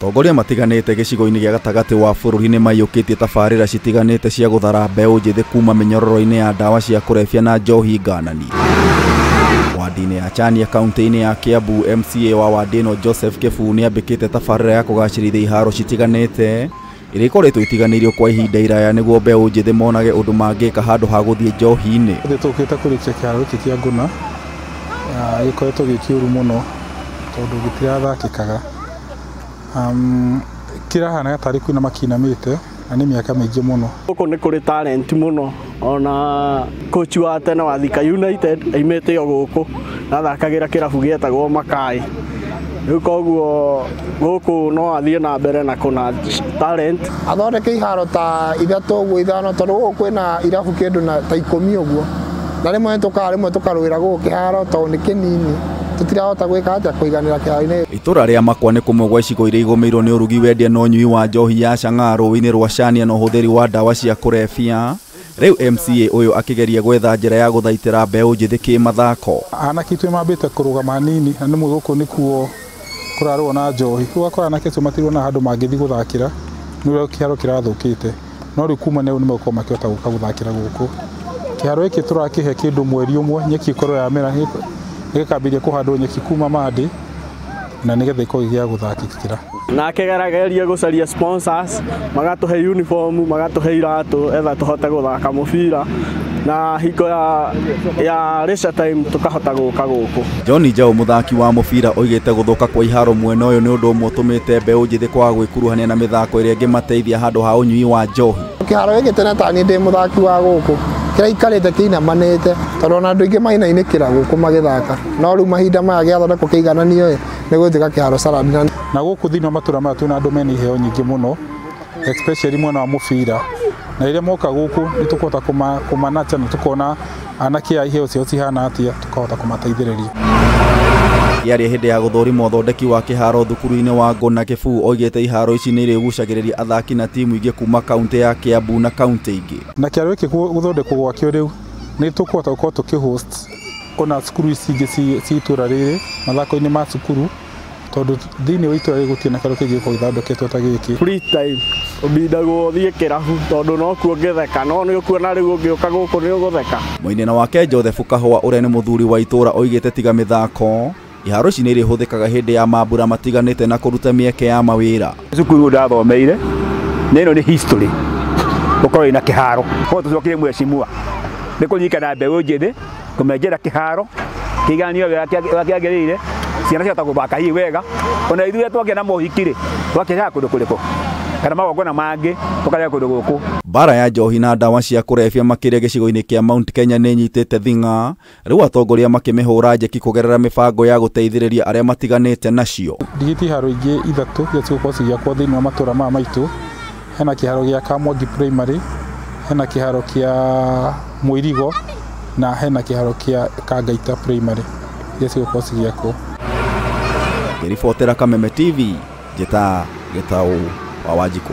Atongoria matiganite gicigo-ini gia gatagati wa bururi ni maiyukitie tabarira citiganite cia guthara mbeu njithi kuma minyororo-ini ya ndawa cia kurebia na njohi nganani. Wadi-ini ya Chania kaunti-ini ya Kiambu, MCA wa wadi-ino Joseph Kefu ni ambikite tabarira ya kugacirithia iharo citiganite iria ikoretwo itiganiirio kwa ihinda iraya niguo mbeu njithi monage undu mangika handu ha guthie njohi-ini. Tukite kurikia kiharo kia Nguna gikoretwo gikiuru muno tondu gitirathakikaga. Kirahana gatari kwina makinamite na ni miaka mingi muno. Guku ni kuri talent muno, ona coach wa tene wa Thika United aimete yo guku nathakagira kirabu gietagwo Makai. Riu koguo guku no athie na mbere na kuna talent. Athondeke iharo ta ithatu uguo ithano tondu guku kwina irabu kindu na ta 10 uguo. Na rimwe tukaruira guku kiharo tondu ni kinini. Tutirahota gwika atia kuiganira kiharo-ini. Itura ria Makwa ni kumwe gwa icigo iria igomeirwo ni urugi wendia na unyui wa njohi ya Chang'aa rũĩ-inĩ rwa Chania na ũhũthĩri wa ndawa cia kurebia. Riu MCA uyu akigeria gwetha njira ya guthaitira mbeu njithi kimathako. Anake itwe mambite kurugama hanini na nimwe guku nikuo kurarwo na njohi. Ugakora anake acio matirwo na handu mangithi guthakira niwe kiharo kirathukite. No riu kuma neu nimekuwa makihota guka guthakira guku. Kiharo giki turakihe kindu mweri umwe nyeki ikorwo yamera nigikambiria kuhandwo nyeki kuma mandi na nigetha ikorwo gia guthakikira. Na kegerageria gucaria sponsors magatuhe uniform magatuhe iratu etha tuhote guthaka mubira na hiko ya leisure time tukahota guka guku. John Njau muthaki wa mubira oigite guthuka kwa iharo mwena uyu ni undu umwe utumite mbeu njithi kwaga gwikuruhania na mithako iria ingimateithia handu ha unyui wa njohi. Kiharo giki tene tani ndi muthaki wa guku kiraikarite kiinamanite tondu ona andu ingi mainainĩkĩra guku magithaka no riu mahinda maya giathondekwo kiigananio ni guthika kiharo Salad na guku thiini wa matura maya twina andu mena iheo nyingi muno especially mwena wa mubira na iria moka guku ni tukuhota kumanacha na tukona anake a iheo cio cihana atia tukahota kumateithĩrĩria. Yari hindi ya guthurima uthondeki wa kiharo thukuru-ini wa Nguna, Kefu oigite iharo ici ni irigucagiriria athaki na timu ingi kuma kaunti ya Kiambu na kaunti ingi. Na kiharo giki guthondekwo gwakio riu ni tukuhota gukorwo tukihost ona cukuru ici ingi ci itura riri mathako-ini ma cukuru tondu thiini wa itura riri gutirĩ na kiharo kingi gikorwo githondeketwo ta giki. Free time ubindagwo uthie kirabu tondu no kuongetheka no ni ukuona riu ungiuka guku ni ugutheka. Muinina wake Joseph Kahũa uria ni muthuri wa itura oigite tiga mithako iharo ici nĩ irĩhũthĩkaga hĩndĩ ya mambura matiganĩte na kũruta mĩeke ya mawĩra. Cukuru ndathomeire na ĩno nĩ history gũkorwo ina kĩharo koguo tũcokire mwecimua nĩ kũririkana mbeũ njĩthĩ kũmenjera kĩharo kĩiganio wega kĩagĩrĩire ciana ciahota gũthaka hihi wega ona ithuĩ twagĩa na mohiki-rĩ twakĩheaga kũndũ kũrĩkũ kana magongona mangĩ tũkarehe kũndũ gũkũ. Mbara ya njohi na ndawa cia kurebia makĩria gĩcigo-inĩ kĩa Mount Kenya nĩ nyitĩte thing'a, rĩu atongoria makĩmĩhũra njeki kũgerera mĩbango ya gũteithĩrĩria arĩa matiganĩte nacio. Ndigiti iharo ingĩ ithatũ iria cigũkorwo cigĩakwo thĩinĩ wa matũra maya maitũ. Hena kĩharo gĩa Kamwangi Primary, hena kĩharo kĩa Mũirigo na hena kĩharo kĩa Kangaita Primary iria cigũkorwo cigĩakwo. Ngĩribotera Kameme TV, Njeta Gĩtaũ wa Wanjikũ.